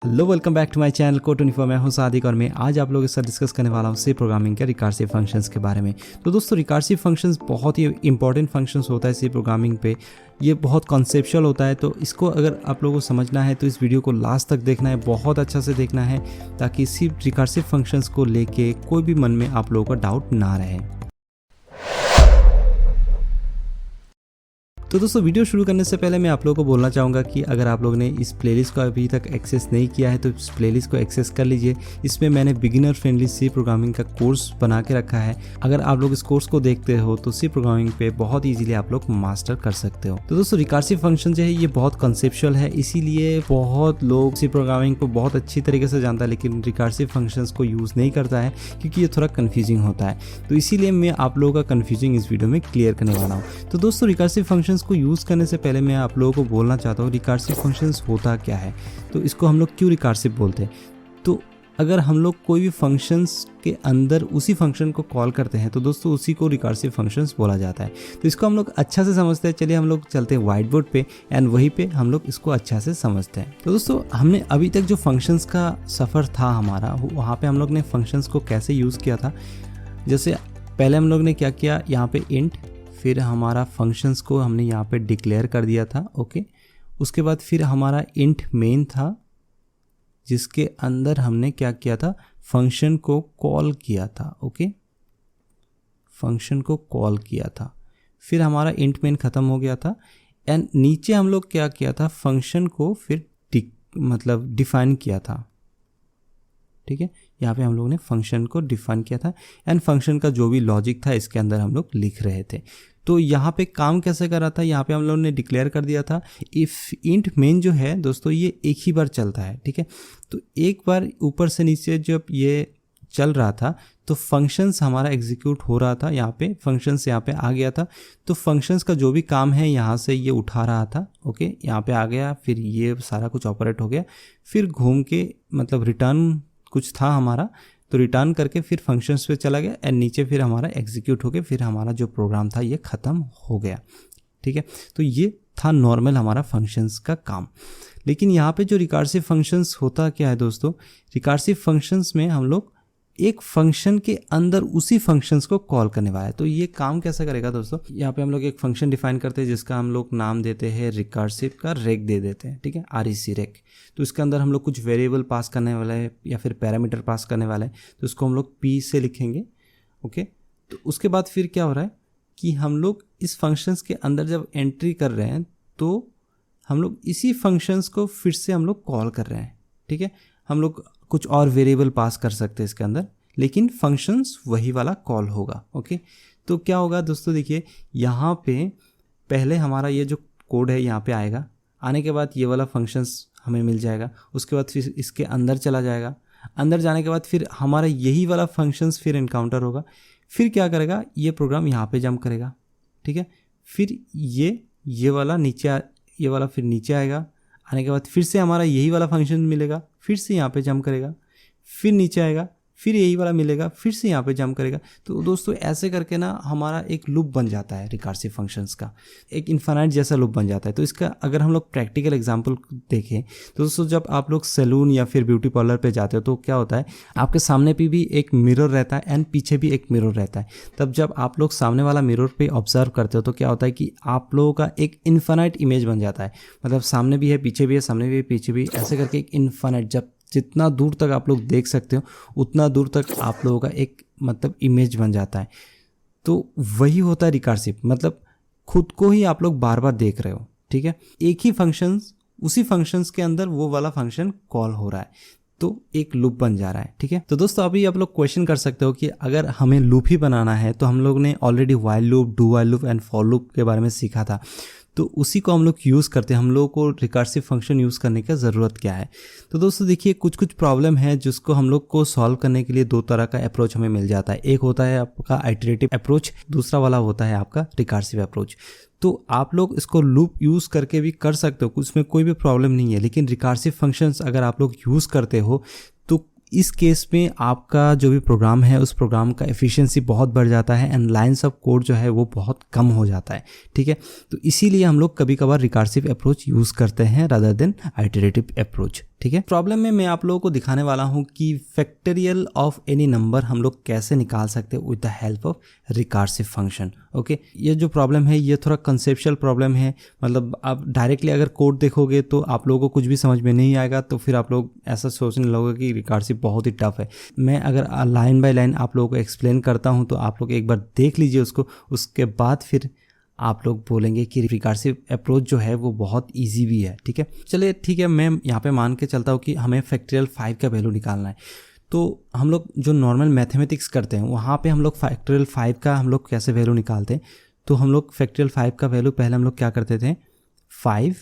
Hello, welcome back to my channel कोड24। मैं हूं सादिक और मैं आज आप लोगों के साथ डिस्कस करने वाला हूं सी प्रोग्रामिंग के रिकर्सिव फंक्शंस के बारे में। तो दोस्तों, रिकर्सिव फंक्शंस बहुत ही इंपॉर्टेंट फंक्शंस होता है सी प्रोग्रामिंग पे। ये बहुत कॉन्सेप्चुअल होता है, तो इसको अगर आप लोगों को समझना है तो इस वीडियो को लास्ट तक देखना है, बहुत अच्छा से देखना है, ताकि इसी रिकर्सिव फंक्शंस को लेके कोई भी मन में आप लोगों का डाउट ना रहे। तो दोस्तों, वीडियो शुरू करने से पहले मैं आप लोगों को बोलना चाहूँगा कि अगर आप लोगों ने इस प्लेलिस्ट को अभी तक एक्सेस नहीं किया है तो इस प्लेलिस्ट को एक्सेस कर लीजिए। इसमें मैंने बिगिनर फ्रेंडली सी प्रोग्रामिंग का कोर्स बना के रखा है। अगर आप लोग इस कोर्स को देखते हो तो सी प्रोग्रामिंग पे बहुत ईजिली आप लोग मास्टर कर सकते हो। तो दोस्तों, रिकर्सिव फंक्शन जो है ये बहुत कंसेप्चुअल है, इसीलिए बहुत लोग सी प्रोग्रामिंग को बहुत अच्छी तरीके से जानता है लेकिन रिकर्सिव फंक्शंस को यूज़ नहीं करता है क्योंकि ये थोड़ा कन्फ्यूजिंग होता है। तो इसीलिए मैं आप लोगों का कन्फ्यूजिंग इस वीडियो में क्लियर करने वाला हूँ। तो दोस्तों, रिकर्सिव फंक्शंस को यूज़ करने से पहले मैं आप लोगों को बोलना चाहता हूँ रिकर्सिव फंक्शंस होता क्या है, तो इसको हम लोग क्यों रिकर्सिव बोलते हैं। तो अगर हम लोग कोई भी फंक्शंस के अंदर उसी फंक्शन को कॉल करते हैं तो दोस्तों उसी को रिकर्सिव फंक्शंस बोला जाता है। तो इसको हम लोग अच्छा से समझते हैं। चलिए हम लोग चलते हैं व्हाइट बोर्ड पे एंड वहीं पे हम लोग इसको अच्छा से समझते हैं। तो दोस्तों, हमने अभी तक जो फंक्शंस का सफ़र था हमारा, वहाँ पे हम लोग ने फंक्शंस को कैसे यूज़ किया था। जैसे पहले हम लोग ने क्या किया, यहाँ पे इंट, फिर हमारा फंक्शंस को हमने यहाँ पे डिक्लेयर कर दिया था। ओके, उसके बाद फिर हमारा इंट मेन था जिसके अंदर हमने क्या किया था, फंक्शन को कॉल किया था। ओके, फंक्शन को कॉल किया था, फिर हमारा इंट मेन ख़त्म हो गया था एंड नीचे हम लोग क्या किया था, फंक्शन को फिर डिफाइन किया था। ठीक है, यहाँ पे हम लोग ने फंक्शन को डिफाइन किया था एंड फंक्शन का जो भी लॉजिक था इसके अंदर हम लोग लिख रहे थे। तो यहाँ पे काम कैसे कर रहा था, यहाँ पे हम लोगों ने डिक्लेयर कर दिया था इफ़ इंट मेन जो है दोस्तों ये एक ही बार चलता है। ठीक है, तो एक बार ऊपर से नीचे जब ये चल रहा था तो फंक्शंस हमारा एग्जीक्यूट हो रहा था। यहाँ पे फंक्शंस यहाँ पे आ गया था, तो फंक्शंस का जो भी काम है यहाँ से ये उठा रहा था। ओके, यहाँ पे आ गया, फिर ये सारा कुछ ऑपरेट हो गया, फिर घूम के रिटर्न कुछ था हमारा, तो रिटर्न करके फिर फंक्शंस पे चला गया एंड नीचे फिर हमारा एग्जीक्यूट हो गया, फिर हमारा जो प्रोग्राम था ये ख़त्म हो गया। ठीक है, तो ये था नॉर्मल हमारा फंक्शंस का काम। लेकिन यहाँ पे जो रिकर्सिव फंक्शंस होता क्या है दोस्तों, रिकर्सिव फंक्शंस में हम लोग एक फंक्शन के अंदर उसी फंक्शंस को कॉल करने वाला है। तो ये काम कैसे करेगा दोस्तों, यहाँ पे हम लोग एक फंक्शन डिफाइन करते हैं जिसका हम लोग नाम देते हैं रिकर्सिव का रेक दे देते हैं। ठीक है, REC रेक। तो इसके अंदर हम लोग कुछ वेरिएबल पास करने वाले हैं या फिर पैरामीटर पास करने वाले हैं, तो इसको हम लोग P से लिखेंगे। ओके, तो उसके बाद फिर क्या हो रहा है कि हम लोग इस फंक्शंस के अंदर जब एंट्री कर रहे हैं तो हम लोग इसी फंक्शंस को फिर से हम लोग कॉल कर रहे हैं। ठीक है, हम लोग कुछ और वेरिएबल पास कर सकते हैं इसके अंदर, लेकिन फंक्शंस वही वाला कॉल होगा। ओके, तो क्या होगा दोस्तों, देखिए यहाँ पे पहले हमारा ये जो कोड है यहाँ पे आएगा, आने के बाद ये वाला फंक्शंस हमें मिल जाएगा, उसके बाद फिर इसके अंदर चला जाएगा, अंदर जाने के बाद फिर हमारा यही वाला फंक्शंस फिर इनकाउंटर होगा, फिर क्या करेगा, ये प्रोग्राम यहाँ पे जंप करेगा। ठीक है, फिर ये वाला नीचे, ये वाला फिर नीचे आएगा, आने के बाद फिर से हमारा यही वाला फंक्शन मिलेगा, फिर से यहाँ पे जंप करेगा, फिर नीचे आएगा, फिर यही वाला मिलेगा, फिर से यहाँ पे जंप करेगा। तो दोस्तों ऐसे करके ना हमारा एक लूप बन जाता है रिकर्सिव फंक्शंस का, एक इन्फिनाइट जैसा लूप बन जाता है। तो इसका अगर हम लोग प्रैक्टिकल एग्जांपल देखें तो दोस्तों, जब आप लोग सैलून या फिर ब्यूटी पार्लर पे जाते हो तो क्या होता है, आपके सामने पे भी एक मिरर रहता है एंड पीछे भी एक मिरर रहता है। तब जब आप लोग सामने वाला मिरर पे ऑब्जर्व करते हो तो क्या होता है कि आप लोगों का एक इन्फिनाइट इमेज बन जाता है। मतलब सामने भी है, पीछे भी है, सामने भी है, पीछे भी, ऐसे करके एक इन्फिनाइट, जब जितना दूर तक आप लोग देख सकते हो उतना दूर तक आप लोगों का एक इमेज बन जाता है। तो वही होता है रिकर्सिव, मतलब खुद को ही आप लोग बार बार देख रहे हो। ठीक है, एक ही फंक्शंस, उसी फंक्शंस के अंदर वो वाला फंक्शन कॉल हो रहा है, तो एक लूप बन जा रहा है। ठीक है, तो दोस्तों अभी आप लोग क्वेश्चन कर सकते हो कि अगर हमें लूप ही बनाना है तो हम लोग ने already while loop, do while loop and for loop के बारे में सीखा था, तो उसी को हम लोग यूज़ करते हैं। हम लोगों को रिकर्सिव फंक्शन यूज़ करने की ज़रूरत क्या है। तो दोस्तों देखिए, कुछ प्रॉब्लम है जिसको हम लोग को सॉल्व करने के लिए दो तरह का अप्रोच हमें मिल जाता है। एक होता है आपका आइटरेटिव अप्रोच, दूसरा वाला होता है आपका रिकर्सिव अप्रोच। तो आप लोग इसको लूप यूज़ करके भी कर सकते हो, उसमें कोई भी प्रॉब्लम नहीं है। लेकिन रिकर्सिव फंक्शंस अगर आप लोग यूज़ करते हो तो इस केस में आपका जो भी प्रोग्राम है उस प्रोग्राम का एफिशिएंसी बहुत बढ़ जाता है एंड लाइंस ऑफ कोड जो है वो बहुत कम हो जाता है। ठीक है, तो इसीलिए हम लोग कभी कभार रिकर्सिव अप्रोच यूज़ करते हैं रादर देन आइटरेटिव अप्रोच। ठीक है। प्रॉब्लम में मैं आप लोगों को दिखाने वाला हूं कि फैक्टोरियल ऑफ एनी नंबर हम लोग कैसे निकाल सकते हैं with the help of recursive function. Okay, ये जो प्रॉब्लम है ये थोड़ा कंसेप्चुअल प्रॉब्लम है, मतलब आप डायरेक्टली अगर कोड देखोगे तो आप लोगों को कुछ भी समझ में नहीं आएगा, तो फिर आप लोग ऐसा सोचने लगोगे कि रिकर्सिव बहुत ही टफ है। मैं अगर लाइन बाय लाइन आप लोगों को एक्सप्लेन करता हूँ तो आप लोग एक बार देख लीजिए उसको, उसके बाद फिर आप लोग बोलेंगे कि रिकर्सिव अप्रोच जो है वो बहुत इजी भी है। ठीक है, चलिए ठीक है, मैं यहाँ पे मान के चलता हूँ कि हमें फैक्टोरियल 5 का वैल्यू निकालना है। तो हम लोग जो नॉर्मल मैथमेटिक्स करते हैं वहाँ पे हम लोग फैक्टोरियल 5 का हम लोग कैसे वैल्यू निकालते हैं, तो हम लोग फैक्टोरियल 5 का वैल्यू पहले हम लोग क्या करते थे, 5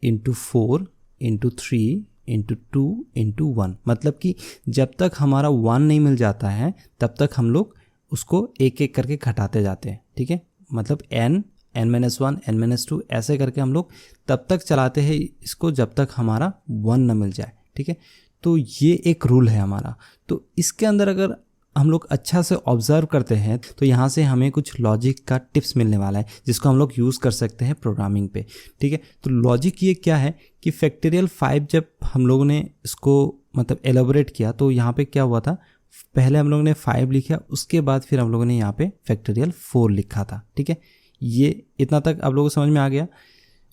× 4 × 3 × 2 × 1, मतलब कि जब तक हमारा 1 नहीं मिल जाता है तब तक हम लोग उसको एक एक करके घटाते जाते हैं। ठीक है, मतलब n -1 n -2 ऐसे करके हम लोग तब तक चलाते हैं इसको जब तक हमारा 1 न मिल जाए। ठीक है, तो ये एक रूल है हमारा। तो इसके अंदर अगर हम लोग अच्छा से ऑब्जर्व करते हैं तो यहाँ से हमें कुछ लॉजिक का टिप्स मिलने वाला है जिसको हम लोग यूज़ कर सकते हैं प्रोग्रामिंग पे। ठीक है, तो लॉजिक ये क्या है कि फैक्टोरियल 5 जब हम लोगों ने इसको मतलब एलोबरेट किया तो यहाँ पे क्या हुआ था, पहले हम लोगों ने 5 लिखा, उसके बाद फिर हम लोगों ने यहाँ पे फैक्टोरियल 4 लिखा था। ठीक है, ये इतना तक आप लोगों को समझ में आ गया।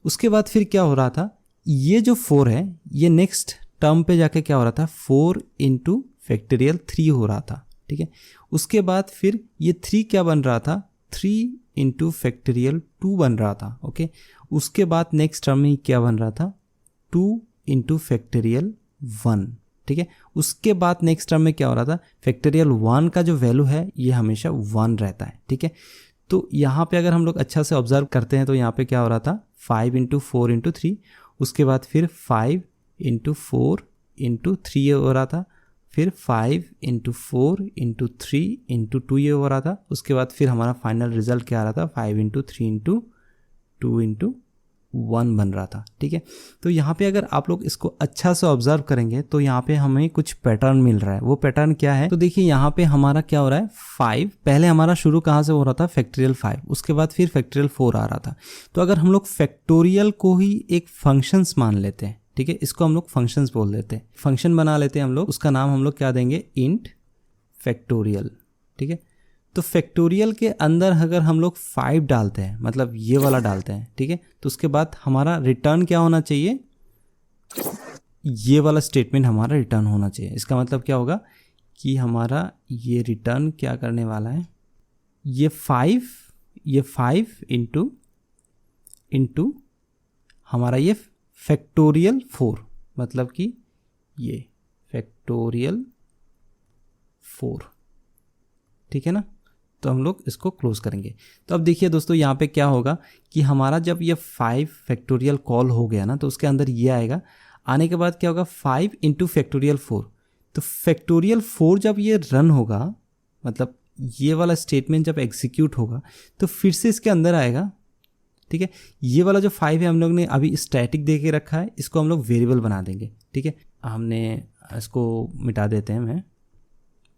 उसके बाद फिर क्या हो रहा था, ये जो 4 है ये नेक्स्ट टर्म पे जाके क्या हो रहा था, 4 × फैक्टोरियल 3 हो रहा था। ठीक है, उसके बाद फिर ये 3 क्या बन रहा था, 3 × फैक्टोरियल 2 बन रहा था। ओके, उसके बाद नेक्स्ट टर्म में क्या बन रहा था, 2 × फैक्टोरियल 1। ठीक है, उसके बाद नेक्स्ट टर्म में क्या हो रहा था, फैक्टोरियल 1 का जो वैल्यू है ये हमेशा 1 रहता है। ठीक है, तो यहाँ पे अगर हम लोग अच्छा से ऑब्जर्व करते हैं तो यहाँ पे क्या हो रहा था, 5 × 4 × 3, उसके बाद फिर 5 × 4 × 3 हो रहा था, फिर 5 × 4 × 3 × 2 ये हो रहा था, उसके बाद फिर हमारा फाइनल रिजल्ट क्या आ रहा था, 5 × 3 × 2 × 1 बन रहा था। ठीक है, तो यहाँ पे अगर आप लोग इसको अच्छा से ऑब्जर्व करेंगे तो यहाँ पे हमें कुछ पैटर्न मिल रहा है। वो पैटर्न क्या है, तो देखिए यहाँ पे हमारा क्या हो रहा है, 5 पहले हमारा शुरू कहाँ से हो रहा था, फैक्टोरियल 5, उसके बाद फिर फैक्टोरियल 4 आ रहा था। तो अगर हम लोग फैक्टोरियल को ही एक फंक्शंस मान लेते हैं, ठीक है, इसको हम लोग फंक्शंस बोल देते हैं, फंक्शन बना लेते हैं हम लोग, उसका नाम हम लोग क्या देंगे, इंट फैक्टोरियल। ठीक है, तो फैक्टोरियल के अंदर अगर हम लोग 5 डालते हैं, मतलब ये वाला डालते हैं, ठीक है, तो उसके बाद हमारा रिटर्न क्या होना चाहिए, ये वाला स्टेटमेंट हमारा रिटर्न होना चाहिए। इसका मतलब क्या होगा कि हमारा ये रिटर्न क्या करने वाला है, ये 5 इंटू हमारा ये फैक्टोरियल 4, मतलब कि ये फैक्टोरियल 4। ठीक है ना, तो हम लोग इसको क्लोज करेंगे। तो अब देखिए दोस्तों यहाँ पे क्या होगा कि हमारा जब ये 5 फैक्टोरियल कॉल हो गया ना तो उसके अंदर ये आएगा, आने के बाद क्या होगा, 5 × फैक्टोरियल 4। तो फैक्टोरियल 4 जब ये रन होगा, मतलब ये वाला स्टेटमेंट जब एग्जीक्यूट होगा तो फिर से इसके अंदर आएगा। ठीक है, ये वाला जो 5 है हम लोग ने अभी स्टैटिक दे के रखा है, इसको हम लोग वेरिएबल बना देंगे। ठीक है, हमने इसको मिटा देते हैं, मैं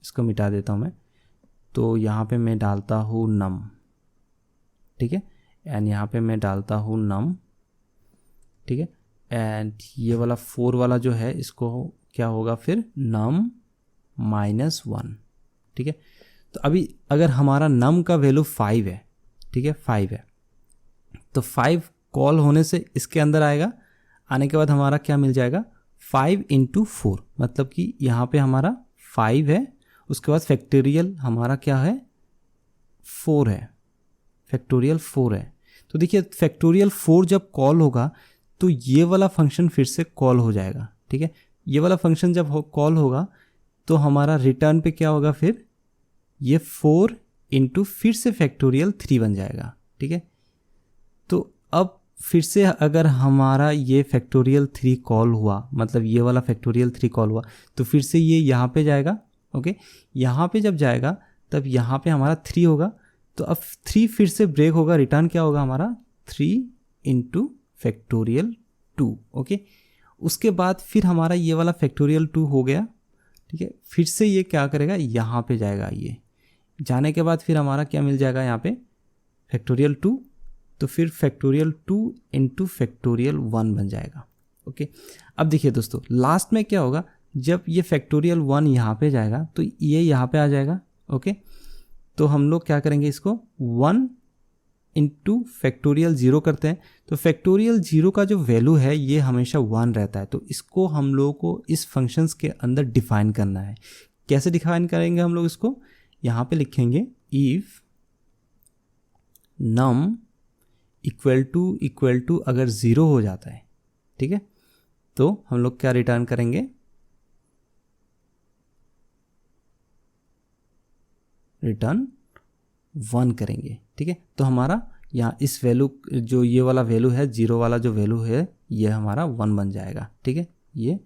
इसको मिटा देता हूँ मैं, तो यहाँ पे मैं डालता हूँ नम। ठीक है, एंड यहाँ पे मैं डालता हूँ नम। ठीक है, एंड ये वाला 4 वाला जो है इसको क्या होगा फिर, नम -1। ठीक है, तो अभी अगर हमारा नम का वैल्यू 5 है, ठीक है 5 है, तो 5 कॉल होने से इसके अंदर आएगा, आने के बाद हमारा क्या मिल जाएगा, 5 × 4, मतलब कि यहाँ पे हमारा 5 है, उसके बाद फैक्टोरियल हमारा क्या है, 4 है, फैक्टोरियल 4 है। तो देखिए फैक्टोरियल 4 जब कॉल होगा तो ये वाला फंक्शन फिर से कॉल हो जाएगा। ठीक है, ये वाला फंक्शन जब कॉल होगा तो हमारा रिटर्न पे क्या होगा, फिर ये 4 × फिर से फैक्टोरियल 3 बन जाएगा। ठीक है, तो अब फिर से अगर हमारा ये फैक्टोरियल 3 कॉल हुआ, मतलब ये वाला फैक्टोरियल 3 कॉल हुआ, तो फिर से ये यहाँ पे जाएगा। ओके, यहाँ पे जब जाएगा तब यहाँ पे हमारा 3 होगा, तो अब 3 फिर से ब्रेक होगा, रिटर्न क्या होगा हमारा, 3 × फैक्टोरियल 2। ओके, उसके बाद फिर हमारा ये वाला फैक्टोरियल 2 हो गया। ठीक है, फिर से ये क्या करेगा, यहाँ पे जाएगा, ये जाने के बाद फिर हमारा क्या मिल जाएगा यहाँ पे, फैक्टोरियल 2, तो फिर फैक्टोरियल 2 × फैक्टोरियल 1 बन जाएगा। ओके, अब देखिए दोस्तों, लास्ट में क्या होगा, जब ये फैक्टोरियल 1 यहाँ पे जाएगा तो ये यहाँ पे आ जाएगा। ओके, तो हम लोग क्या करेंगे, इसको 1 इंटू फैक्टोरियल 0 करते हैं। तो फैक्टोरियल 0 का जो वैल्यू है ये हमेशा 1 रहता है, तो इसको हम लोगों को इस फंक्शंस के अंदर डिफाइन करना है। कैसे डिफाइन करेंगे हम लोग इसको, यहाँ पे लिखेंगे इफ नम इक्वल टू अगर 0 हो जाता है, ठीक है, तो हम लोग क्या रिटर्न करेंगे, रिटर्न 1 करेंगे। ठीक है, तो हमारा यहाँ इस वैल्यू जो ये वाला वैल्यू है, 0 वाला जो वैल्यू है ये हमारा 1 बन जाएगा। ठीक है, ये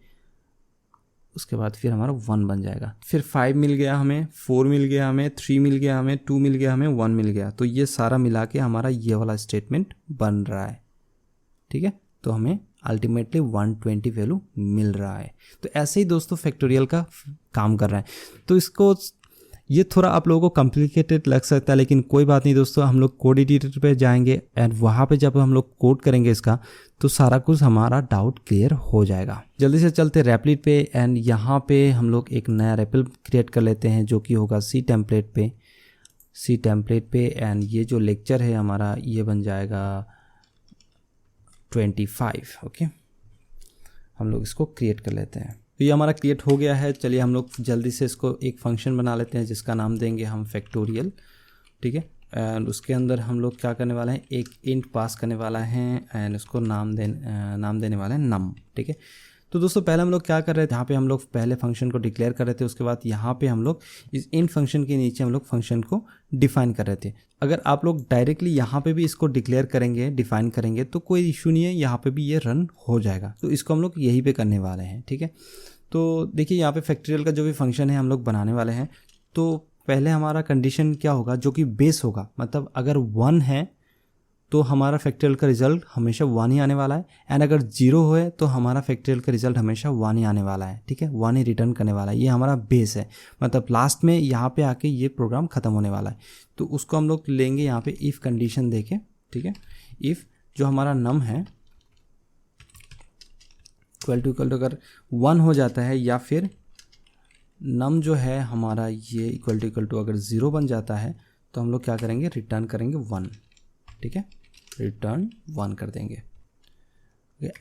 उसके बाद फिर हमारा 1 बन जाएगा। फिर 5 मिल गया हमें, 4 मिल गया हमें, 3 मिल गया हमें, 2 मिल गया हमें, 1 मिल गया। तो ये सारा मिला के हमारा ये वाला स्टेटमेंट बन रहा है। ठीक है, तो हमें अल्टीमेटली 120 वैल्यू मिल रहा है। तो ऐसे ही दोस्तों फैक्टोरियल का काम कर रहा है। तो इसको ये थोड़ा आप लोगों को कॉम्प्लिकेटेड लग सकता है, लेकिन कोई बात नहीं दोस्तों, हम लोग कोड एडिटर पे जाएंगे एंड वहाँ पे जब हम लोग कोड करेंगे इसका तो सारा कुछ हमारा डाउट क्लियर हो जाएगा। जल्दी से चलते रैपलिट पे एंड यहाँ पे हम लोग एक नया रैपल क्रिएट कर लेते हैं जो कि होगा सी टेम्पलेट पे एंड ये जो लेक्चर है हमारा ये बन जाएगा 25। ओके, हम लोग इसको क्रिएट कर लेते हैं। तो ये हमारा क्रिएट हो गया है। चलिए हम लोग जल्दी से इसको एक फंक्शन बना लेते हैं जिसका नाम देंगे हम फैक्टोरियल। ठीक है, एंड उसके अंदर हम लोग क्या करने वाले हैं, एक इंट पास करने वाला है एंड उसको नाम देने वाले हैं नम। ठीक है, तो दोस्तों पहले हम लोग क्या कर रहे थे, यहाँ पे हम लोग पहले फंक्शन को डिक्लेयर कर रहे थे, उसके बाद यहाँ पे हम लोग इस इंट फंक्शन के नीचे हम लोग फंक्शन को डिफाइन कर रहे थे। अगर आप लोग डायरेक्टली यहाँ पे भी इसको डिक्लेयर करेंगे, डिफाइन करेंगे तो कोई इशू नहीं है, यहाँ पे भी ये रन हो जाएगा। तो इसको हम लोग यहीं पे करने वाले हैं। ठीक है, तो देखिए यहाँ पे फैक्टोरियल का जो भी फंक्शन है हम लोग बनाने वाले हैं। तो पहले हमारा कंडीशन क्या होगा, जो कि बेस होगा, मतलब अगर 1 है तो हमारा फैक्टोरियल का रिजल्ट हमेशा 1 ही आने वाला है, एंड अगर 0 है तो हमारा फैक्टोरियल का रिजल्ट हमेशा 1 ही आने वाला है। ठीक है, 1 ही रिटर्न करने वाला है, ये हमारा बेस है। मतलब लास्ट में यहाँ पे आके ये प्रोग्राम ख़त्म होने वाला है। तो उसको हम लोग लेंगे यहाँ पे इफ़ कंडीशन देके। ठीक है, इफ़ जो हमारा नम है इक्वल टू अगर 1 हो जाता है, या फिर नम जो है हमारा ये इक्वल टू अगर 0 बन जाता है, तो हम लोग क्या करेंगे, रिटर्न करेंगे 1। ठीक है, रिटर्न 1 कर देंगे।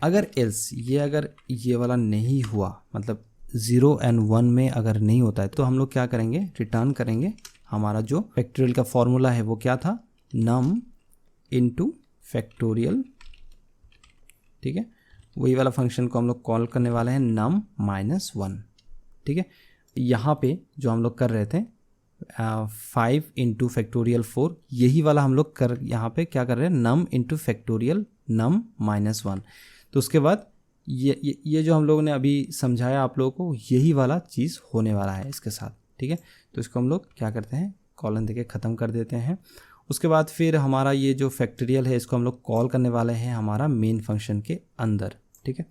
अगर एल्स अगर ये वाला नहीं हुआ, मतलब 0 एंड 1 में अगर नहीं होता है, तो हम लोग क्या करेंगे, रिटर्न करेंगे हमारा जो फैक्टोरियल का फॉर्मूला है वो क्या था, नम इनटू फैक्टोरियल। ठीक है, वही वाला फंक्शन को हम लोग कॉल करने वाले हैं नम -1। ठीक है, यहाँ पे जो हम लोग कर रहे थे 5 इंटू फैक्टोरियल 4, यही वाला हम लोग यहाँ पे क्या कर रहे हैं, नम इंटू फैक्टोरियल नम -1। तो उसके बाद ये जो हम लोगों ने अभी समझाया आप लोगों को, यही वाला चीज़ होने वाला है इसके साथ। ठीक है, तो इसको हम लोग क्या करते हैं, कॉलन देके ख़त्म कर देते हैं। उसके बाद फिर हमारा ये जो फैक्टोरियल है इसको हम लोग कॉल करने वाले हैं हमारा मेन फंक्शन के अंदर। ठीक है,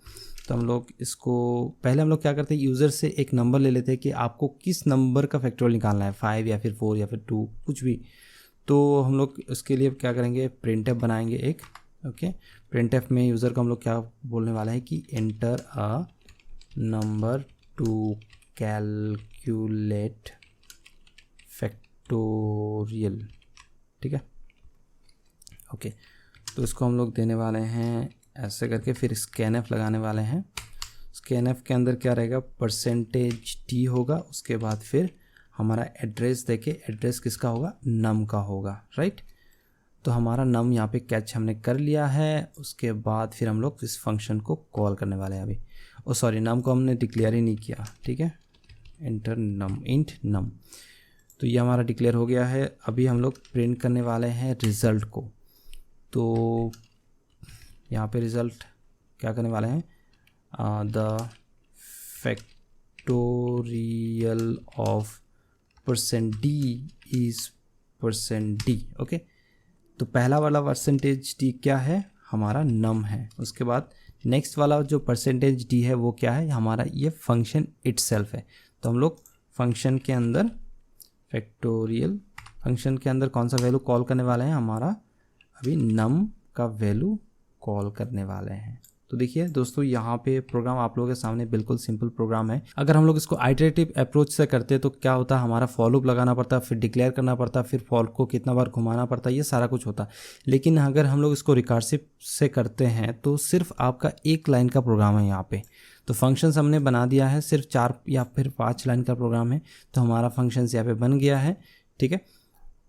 तो हम लोग इसको पहले हम लोग क्या करते हैं, यूज़र से एक नंबर ले लेते हैं कि आपको किस नंबर का फैक्टोरियल निकालना है, 5 या फिर 4 या फिर 2, कुछ भी। तो हम लोग उसके लिए क्या करेंगे, प्रिंटफ बनाएंगे एक। ओके, प्रिंटफ में यूज़र को हम लोग क्या बोलने वाले हैं कि enter a number two calculate factorial. ठीक है, ओके, तो इसको हम लोग देने वाले हैं ऐसे करके, फिर स्कैनएफ लगाने वाले हैं। स्कैनएफ के अंदर क्या रहेगा, %t होगा, उसके बाद फिर हमारा एड्रेस देके, एड्रेस किसका होगा, नम का होगा, राइट। तो हमारा नम यहाँ पे कैच हमने कर लिया है। उसके बाद फिर हम लोग इस फंक्शन को कॉल करने वाले हैं अभी। सॉरी, नम को हमने डिक्लेयर ही नहीं किया। ठीक है, एंटर नम इंट नम, तो ये हमारा डिक्लेयर हो गया है। अभी हम लोग प्रिंट करने वाले हैं रिज़ल्ट को। तो यहाँ पे रिज़ल्ट क्या करने वाले हैं, the factorial of %d is %d। Okay, तो पहला वाला %d क्या है, हमारा नम है। उसके बाद नेक्स्ट वाला जो %d है वो क्या है, हमारा ये फंक्शन इटसेल्फ है। तो हम लोग फंक्शन के अंदर, फैक्टोरियल फंक्शन के अंदर कौन सा वैल्यू कॉल करने वाले हैं, हमारा अभी नम का वैल्यू कॉल करने वाले हैं। तो देखिए दोस्तों यहाँ पे प्रोग्राम आप लोगों के सामने बिल्कुल सिंपल प्रोग्राम है। अगर हम लोग इसको आइटरेटिव अप्रोच से करते हैं तो क्या होता है, हमारा फॉर लूप लगाना पड़ता, फिर डिक्लेयर करना पड़ता, फिर फॉर को कितना बार घुमाना पड़ता, ये सारा कुछ होता। लेकिन अगर हम लोग इसको रिकर्सिव से करते हैं तो सिर्फ आपका एक लाइन का प्रोग्राम है यहाँ पे। तो फंक्शंस हमने बना दिया है, सिर्फ 4 या फिर 5 लाइन का प्रोग्राम है, तो हमारा फंक्शंस यहाँ पे बन गया है। ठीक है,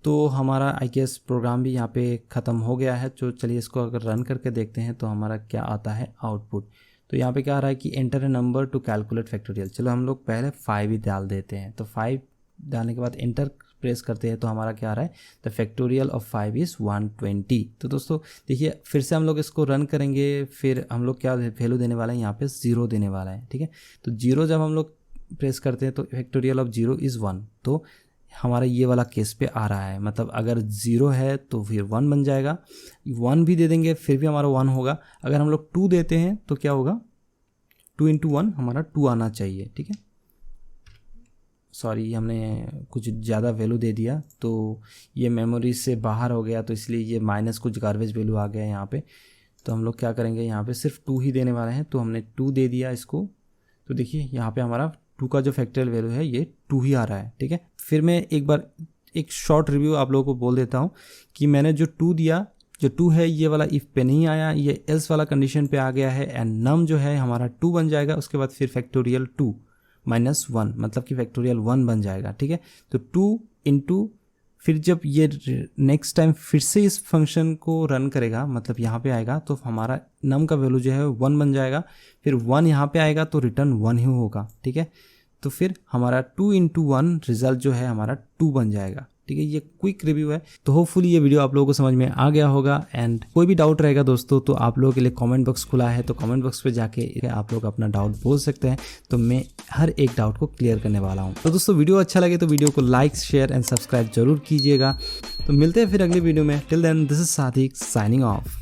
तो हमारा आई गेस प्रोग्राम भी यहाँ पे ख़त्म हो गया है। तो चलिए इसको अगर रन करके देखते हैं तो हमारा क्या आता है आउटपुट। तो यहाँ पे क्या आ रहा है कि enter a number two calculate factorial. चलो हम लोग पहले 5 ही डाल देते हैं। तो 5 डालने के बाद एंटर प्रेस करते हैं तो हमारा क्या आ रहा है, द फैक्टोरियल ऑफ 5 इज़ 120। तो दोस्तों देखिए फिर से हम लोग इसको रन करेंगे, फिर हम लोग क्या वैल्यू देने वाला है, यहाँ पे 0 देने वाला है। ठीक है, तो 0 जब हम लोग प्रेस करते हैं तो फैक्टोरियल ऑफ 0 इज़ 1। तो हमारा ये वाला केस पे आ रहा है, मतलब अगर 0 है तो फिर 1 बन जाएगा, 1 भी दे देंगे फिर भी हमारा 1 होगा। अगर हम लोग 2 देते हैं तो क्या होगा, 2 × 1 हमारा 2 आना चाहिए। ठीक है, सॉरी हमने कुछ ज़्यादा वैल्यू दे दिया तो ये मेमोरी से बाहर हो गया, तो इसलिए ये माइनस कुछ गार्बेज वैल्यू आ गया यहाँ पे। तो हम लोग क्या करेंगे, यहाँ पे सिर्फ 2 ही देने वाले हैं, तो हमने 2 दे दिया इसको। तो देखिए यहाँ पे हमारा 2 का जो फैक्टोरियल वैल्यू है ये 2 ही आ रहा है। ठीक है, फिर मैं एक बार एक शॉर्ट रिव्यू आप लोगों को बोल देता हूँ कि मैंने जो 2 दिया, जो 2 है ये वाला इफ़ पे नहीं आया, ये एल्स वाला कंडीशन पे आ गया है, एंड नम जो है हमारा 2 बन जाएगा। उसके बाद फिर फैक्टोरियल 2 - 1 मतलब कि फैक्टोरियल 1 बन जाएगा। ठीक है, तो 2 × फिर जब ये नेक्स्ट टाइम फिर से इस फंक्शन को रन करेगा, मतलब यहाँ पे आएगा, तो हमारा नम का वैल्यू जो है 1 बन जाएगा। फिर 1 यहाँ पे आएगा तो रिटर्न 1 ही होगा। ठीक है, तो फिर हमारा 2 × 1 रिजल्ट जो है हमारा 2 बन जाएगा। ठीक है, ये क्विक रिव्यू है। तो होपफुली ये वीडियो आप लोगों को समझ में आ गया होगा। एंड कोई भी डाउट रहेगा दोस्तों तो आप लोगों के लिए कमेंट बॉक्स खुला है, तो कमेंट बॉक्स पे जाके आप लोग अपना डाउट बोल सकते हैं, तो मैं हर एक डाउट को क्लियर करने वाला हूँ। तो दोस्तों वीडियो अच्छा लगे तो वीडियो को लाइक, शेयर एंड सब्सक्राइब जरूर कीजिएगा। तो मिलते हैं फिर अगली वीडियो में। Till then this is Sadiq signing of.